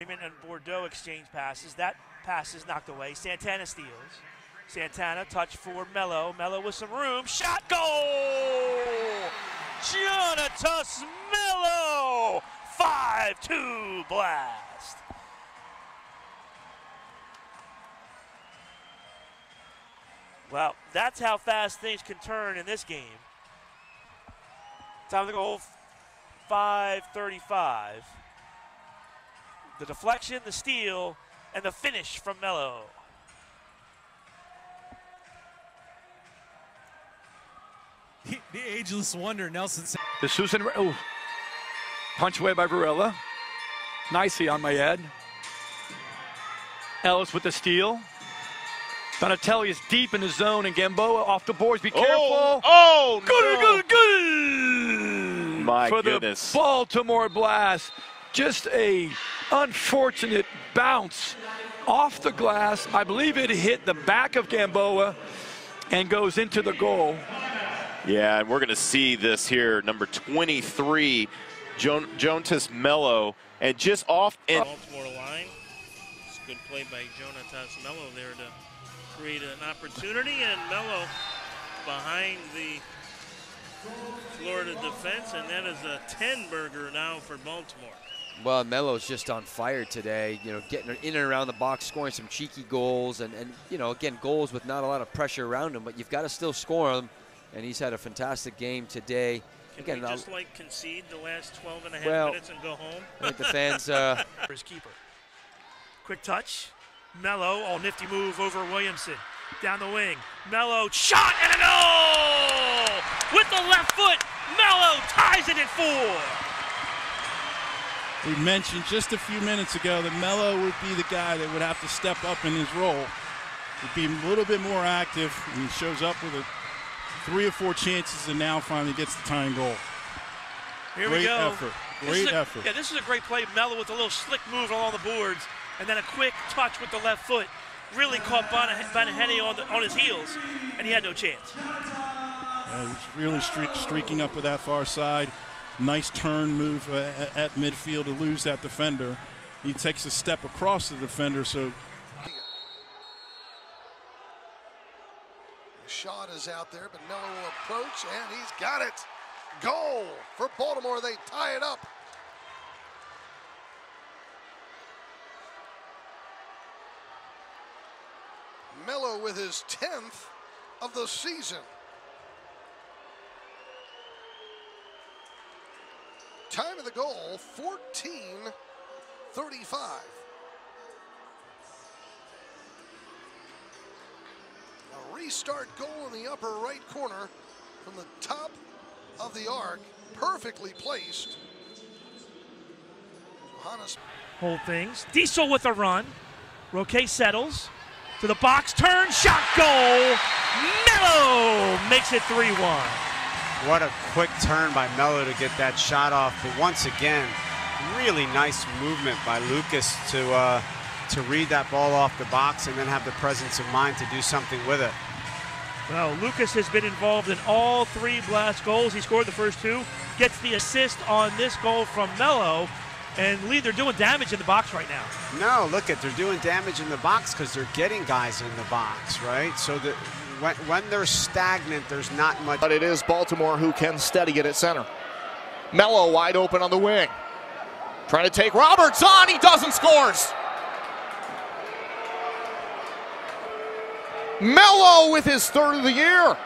Freeman and Bordeaux exchange passes. That pass is knocked away. Santana steals. Santana, touch for Melo. Melo with some room. Shot, goal! Jonatas Melo! 5-2 blast. Well, that's how fast things can turn in this game. Time to go 5:35. The deflection, the steal, and the finish from Melo. The ageless wonder, Nelson. The Susan, oh, punch away by Varela. Nicely on my head. Ellis with the steal. Donatelli is deep in the zone, and Gamboa off the boards. Be careful. Oh, Good. My for goodness. The Baltimore Blast. Just a unfortunate bounce off the glass. I believe it hit the back of Gamboa and goes into the goal. Yeah, and we're going to see this here, number 23, Jonatas Melo, and just off in Baltimore line. It's a good play by Jonatas Melo there to create an opportunity, and Melo behind the Florida defense, and that is a 10-burger now for Baltimore. Well, Melo's just on fire today, you know, getting in and around the box, scoring some cheeky goals, and you know, again, goals with not a lot of pressure around him, but you've got to still score them. And he's had a fantastic game today. Can we just like concede the last 12 and a half minutes and go home? I think the fans for his keeper. Quick touch. Melo, all nifty move over Williamson. Down the wing. Melo, shot and a goal! With the left foot, Melo ties it at 4. We mentioned just a few minutes ago that Melo would be the guy that would have to step up in his role. He'd be a little bit more active, and he shows up with 3 or 4 chances, and now finally gets the tying goal. Here we go. Great effort. Yeah, this is a great play. Melo with a little slick move along the boards, and then a quick touch with the left foot. Really caught Benehetti on his heels, and he had no chance. He was really streaking up with that far side. Nice turn move at midfield to lose that defender. He takes a step across the defender, so shot is out there, but Melo will approach, and he's got it. Goal for Baltimore. They tie it up. Melo with his 10th of the season. Time of the goal, 14:35. Restart goal in the upper right corner from the top of the arc, perfectly placed. Johannes. Hold things. Diesel with a run. Roque settles to the box, turn, shot, goal. Melo makes it 3-1. What a quick turn by Melo to get that shot off, but once again, really nice movement by Lucas to read that ball off the box and then have the presence of mind to do something with it. Well, Lucas has been involved in all 3 Blast goals. He scored the first 2, gets the assist on this goal from Melo, and Lee, they're doing damage in the box right now. No, look at, they're doing damage in the box because they're getting guys in the box, right? So that when they're stagnant, there's not much. But it is Baltimore who can steady it at center. Melo wide open on the wing. Trying to take Roberts on, he doesn't, scores! Melo with his 3rd of the year.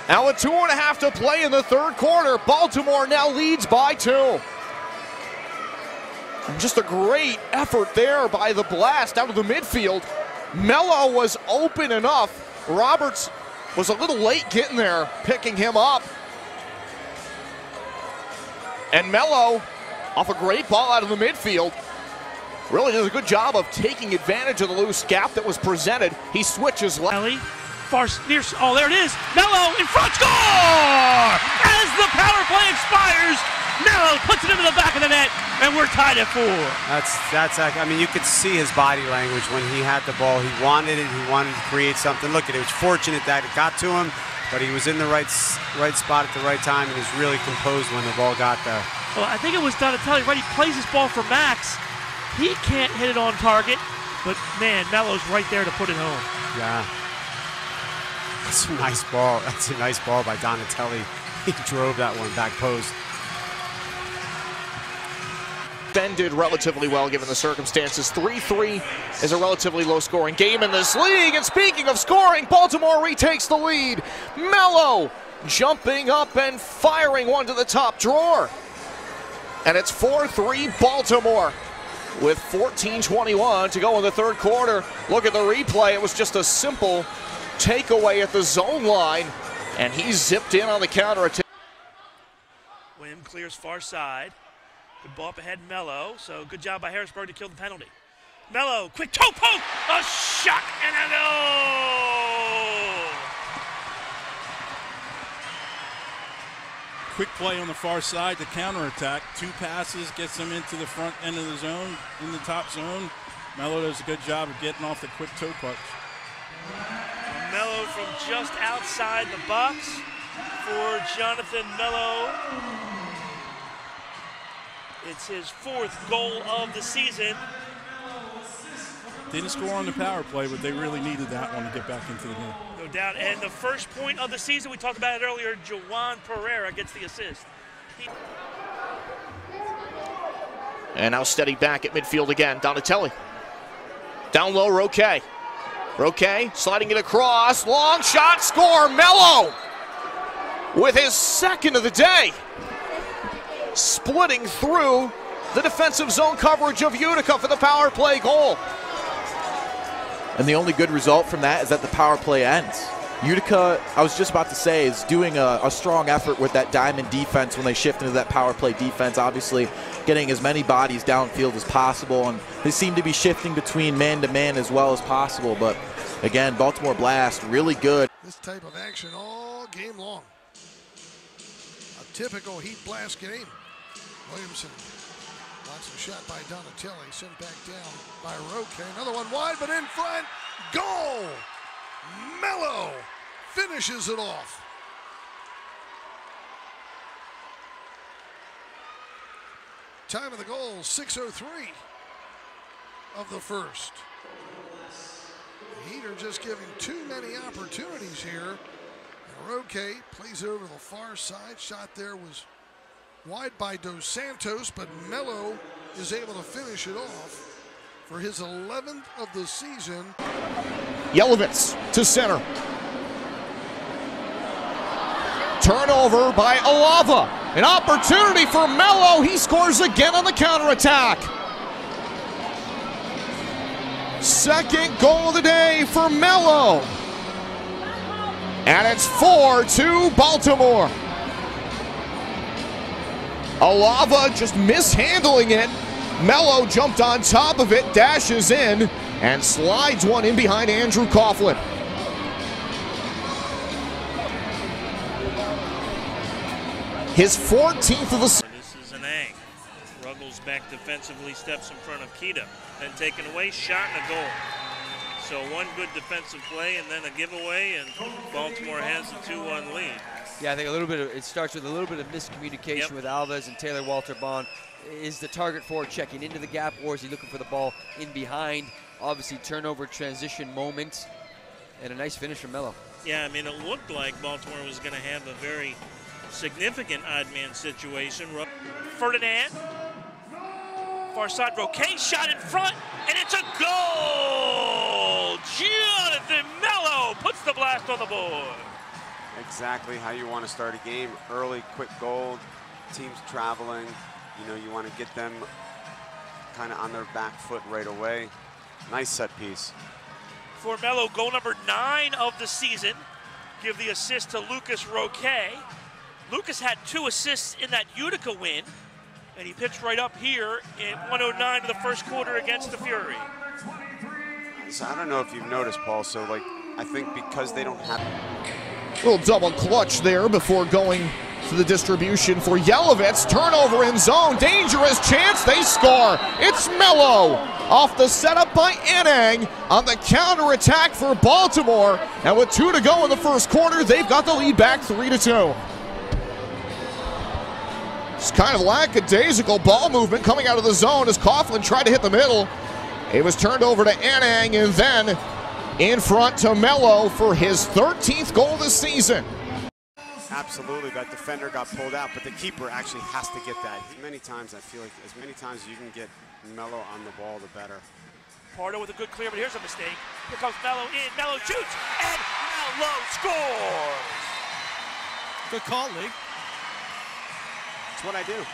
Now with 2.5 to play in the 3rd quarter, Baltimore now leads by 2. Just a great effort there by the Blast out of the midfield. Melo was open enough. Roberts was a little late getting there, picking him up. And Melo, off a great ball out of the midfield, really does a good job of taking advantage of the loose gap that was presented. He switches left. Far near, oh, there it is. Melo in front, score! As the power play expires, Melo puts it into the back of the net, and we're tied at 4. That's. I mean, you could see his body language when he had the ball. He wanted it. He wanted to create something. Look at it. It was fortunate that it got to him, but he was in the right spot at the right time, and he's really composed when the ball got there. Well, I think it was Donatelli, right? He plays this ball for Max. He can't hit it on target, but man, Melo's right there to put it home. Yeah. That's a nice ball. That's a nice ball by Donatelli. He drove that one back post. Ben did relatively well given the circumstances. 3-3 is a relatively low-scoring game in this league. And speaking of scoring, Baltimore retakes the lead. Melo jumping up and firing one to the top drawer. And it's 4-3 Baltimore with 14:21 to go in the third quarter. Look at the replay. It was just a simple takeaway at the zone line, and he zipped in on the counter attack. Wim clears far side. Good ball up ahead, Melo. So good job by Harrisburg to kill the penalty. Melo, quick toe poke, a shot and a goal! Quick play on the far side to counterattack. 2 passes, gets them into the front end of the zone, in the top zone. Melo does a good job of getting off the quick toe punch. Melo from just outside the box for Jonathan Melo. It's his 4th goal of the season. Didn't score on the power play, but they really needed that one to get back into the game. No doubt. And the first point of the season, we talked about it earlier, Juwan Pereira gets the assist. And now steady back at midfield again. Donatelli. Down low, Roque. Roque sliding it across. Long shot, score. Melo with his 2nd of the day. Splitting through the defensive zone coverage of Utica for the power play goal. And the only good result from that is that the power play ends. Utica, I was just about to say, is doing a strong effort with that diamond defense when they shift into that power play defense, obviously getting as many bodies downfield as possible, and they seem to be shifting between man-to-man as well as possible. But again, Baltimore Blast, really good. This type of action all game long. A typical Heat Blast game. Williamson wants a shot by Donatelli, sent back down by Roque. Another one wide, but in front. Goal! Melo finishes it off. Time of the goal, 6:03 of the first. The Heat are just giving too many opportunities here. And Roque plays over the far side. Shot there was wide by Dos Santos, but Melo is able to finish it off for his 11th of the season. Yelovitz to center. Turnover by Alava. An opportunity for Melo. He scores again on the counterattack. 2nd goal of the day for Melo. And it's 4-2 Baltimore. Alava just mishandling it. Melo jumped on top of it, dashes in, and slides one in behind Andrew Coughlin. His 14th of the season. This is an A. Ruggles back defensively, steps in front of Keita. Then taken away, shot and a goal. So one good defensive play and then a giveaway, and Baltimore has a 2-1 lead. Yeah, I think it starts with a little bit of miscommunication with Alves and Taylor Walter Bond. Is the target forward checking into the gap, or is he looking for the ball in behind? Obviously, turnover, transition moment, and a nice finish from Melo. Yeah, I mean, it looked like Baltimore was going to have a very significant odd man situation. Ferdinand, far side, Roque, shot in front, and it's a goal! Jonathan Melo puts the Blast on the board. Exactly how you want to start a game. Early, quick goal, teams traveling. You know, you want to get them kind of on their back foot right away. Nice set piece. For Melo, goal number 9 of the season. Give the assist to Lucas Roque. Lucas had 2 assists in that Utica win, and he pitched right up here in 1:09 of the first quarter against the Fury. So I don't know if you've noticed, Paul, so like, I think because they don't have... Little double clutch there before going to the distribution for Yelovitz. Turnover in zone. Dangerous chance. They score. It's Melo off the setup by Anang on the counterattack for Baltimore. And with 2 to go in the first quarter, they've got the lead back 3-2. It's kind of lackadaisical ball movement coming out of the zone as Coughlin tried to hit the middle. It was turned over to Anang and then in front to Melo for his 13th goal this season. Absolutely, that defender got pulled out, but the keeper actually has to get that. Many times, I feel like as many times as you can get Melo on the ball, the better. Pardo with a good clear, but here's a mistake. Here comes Melo in, Melo shoots, and Melo scores! Good call, Lee. That's what I do.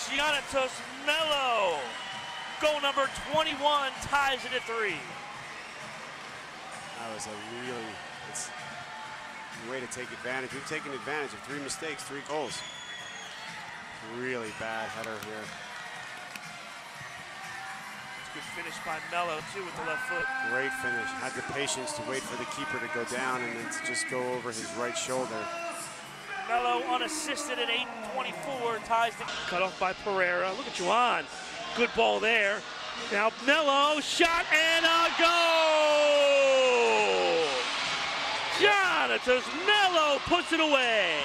Jonatas Melo, goal number 21, ties it at 3. That was a really, it's a way to take advantage. We've taken advantage of 3 mistakes, 3 goals. Really bad header here. Good finish by Melo, too, with the left foot. Great finish. Had the patience to wait for the keeper to go down and then to just go over his right shoulder. Melo unassisted at 8:24, ties the cut off by Pereira. Look at Juan. Good ball there. Now Melo, shot and a goal! Jonatas Melo puts it away.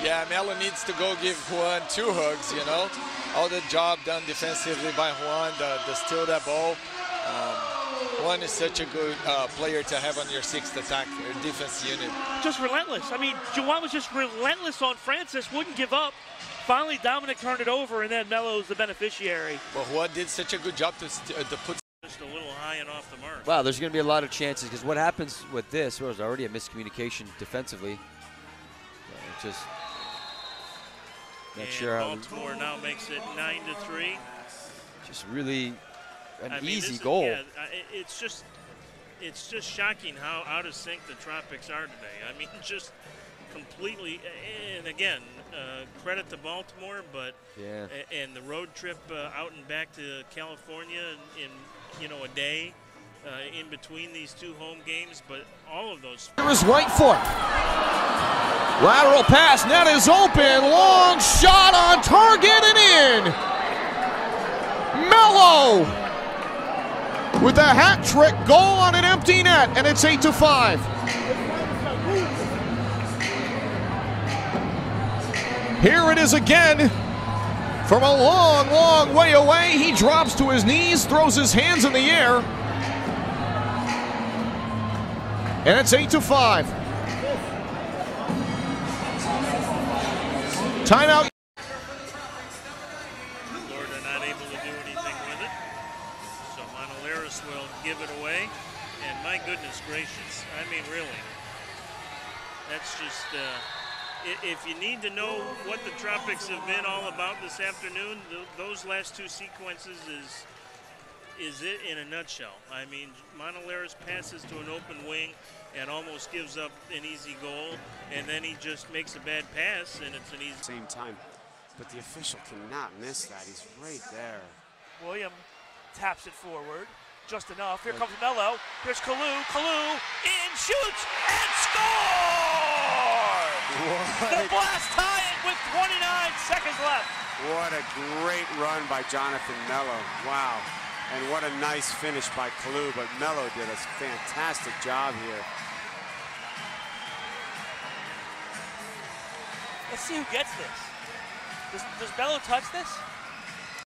Yeah, Melo needs to go give Juan 2 hugs, you know. All the job done defensively by Juan, the steal that ball. Juan is such a good player to have on your 6th attack or defense unit. Just relentless. I mean, Juan was just relentless on Francis, wouldn't give up. Finally, Dominic turned it over, and then Melo's the beneficiary. But Juan did such a good job to put just a little high and off the mark. Wow, there's going to be a lot of chances because what happens with this was already a miscommunication defensively. Just not sure how. Baltimore now makes it 9-3. Just really an easy goal. Yeah, it's just shocking how out of sync the Tropics are today. I mean, just completely. And again, credit to Baltimore, but yeah. And the road trip out and back to California in a day in between these 2 home games, but all of those. Here is right foot. Lateral pass, net is open, long shot on target and in. Melo with a hat trick goal on an empty net, and it's 8-5. Here it is again. From a long, long way away, he drops to his knees, throws his hands in the air, and it's 8-5. Timeout. Florida not able to do anything with it. So Montoleros will give it away. And my goodness gracious, I mean, really, that's just, if you need to know what the Tropics have been all about this afternoon, those last 2 sequences is it in a nutshell. I mean, Montoleros passes to an open wing and almost gives up an easy goal, and then he just makes a bad pass, and it's an easy. Same time, but the official cannot miss that. He's right there. William taps it forward, just enough. Here comes Melo. Here's Kalu. Kalu in, shoots, and scores! The Blast tie it with 29 seconds left. What a great run by Jonathan Melo. Wow. And what a nice finish by Kalu, but Melo did a fantastic job here. Let's see who gets this. Does Melo touch this?